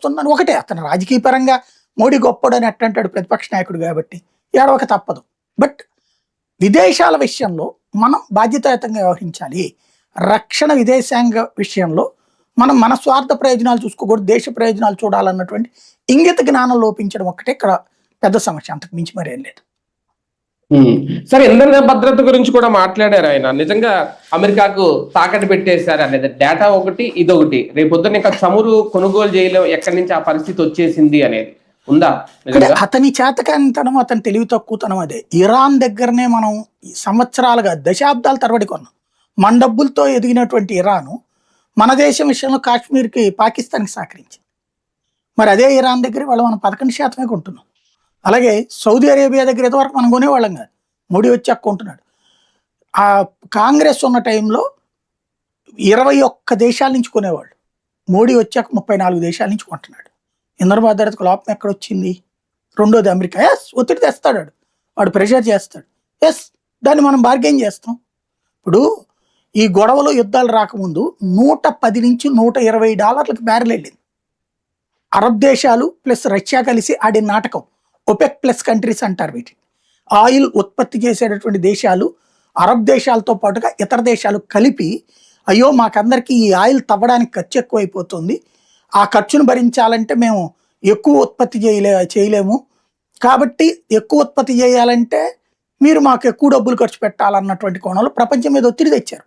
వస్తుందని ఒకటే, అతను రాజకీయ పరంగా మోడీ గొప్పడు అని అంటాడు ప్రతిపక్ష నాయకుడు కాబట్టి ఏడవక తప్పదు. బట్ విదేశాల విషయంలో మనం బాధ్యతాయుతంగా వ్యవహరించాలి. రక్షణ విదేశాంగ విషయంలో మనం మన స్వార్థ ప్రయోజనాలు చూసుకోకూడదు, దేశ ప్రయోజనాలు చూడాలన్నటువంటి ఇంగిత జ్ఞానం లోపించడం ఒక్కటే ఇక్కడ పెద్ద సమస్య, అంతకు మించి మరేం లేదు. సరే, ఇంధన భద్రత గురించి కూడా మాట్లాడారు ఆయన. నిజంగా అమెరికాకు తాకట్టు పెట్టేశారు అనేది డేటా ఒకటి, ఇదొకటి. రేపొద్దున ఇంకా చమురు కొనుగోలు చేయలేం, ఎక్కడి నుంచి ఆ పరిస్థితి వచ్చేసింది అనేది ఉందా? అతని చేతకానితనం, అతని తెలివి తక్కువతనం అదే. ఇరాన్ దగ్గరనే మనం సంవత్సరాలుగా దశాబ్దాల తరబడి కొన్నాం. మన డబ్బులతో ఎదిగినటువంటి ఇరాను మన దేశం విషయంలో కాశ్మీర్కి పాకిస్తాన్కి సహకరించింది. మరి అదే ఇరాన్ దగ్గర వాళ్ళు మనం 11% కొంటున్నాం. అలాగే సౌదీ అరేబియా దగ్గర ఇంతవరకు మనం కొనేవాళ్ళం కాదు, మోడీ వచ్చాక కొంటున్నాడు. ఆ కాంగ్రెస్ ఉన్న టైంలో 21 దేశాల నుంచి కొనేవాళ్ళు, మోడీ వచ్చాక 34 దేశాల నుంచి కొంటున్నాడు. ఇంధన భద్రతకు లోపం ఎక్కడొచ్చింది? రెండోది అమెరికా. ఎస్, ఒత్తిడి తెస్తాడు, వాడు ప్రెషర్ చేస్తాడు. ఎస్, దాన్ని మనం బార్గెన్ చేస్తాం. ఇప్పుడు ఈ గొడవలు యుద్ధాలు రాకముందు $110 నుంచి $120 బ్యారెల్ వెళ్ళింది. అరబ్ దేశాలు ప్లస్ రష్యా కలిసి ఆడిన నాటకం. ఒపెక్ ప్లస్ కంట్రీస్ అంటారు వీటిని. ఆయిల్ ఉత్పత్తి చేసేటటువంటి దేశాలు అరబ్ దేశాలతో పాటుగా ఇతర దేశాలు కలిపి, అయ్యో మాకందరికీ ఈ ఆయిల్ తవ్వడానికి ఖర్చు ఎక్కువైపోతుంది, ఆ ఖర్చును భరించాలంటే మేము ఎక్కువ ఉత్పత్తి చేయలేము, కాబట్టి ఎక్కువ ఉత్పత్తి చేయాలంటే మీరు మాకు ఎక్కువ డబ్బులు ఖర్చు పెట్టాలన్నటువంటి కోణంలో ప్రపంచం మీద ఒత్తిడి తెచ్చారు.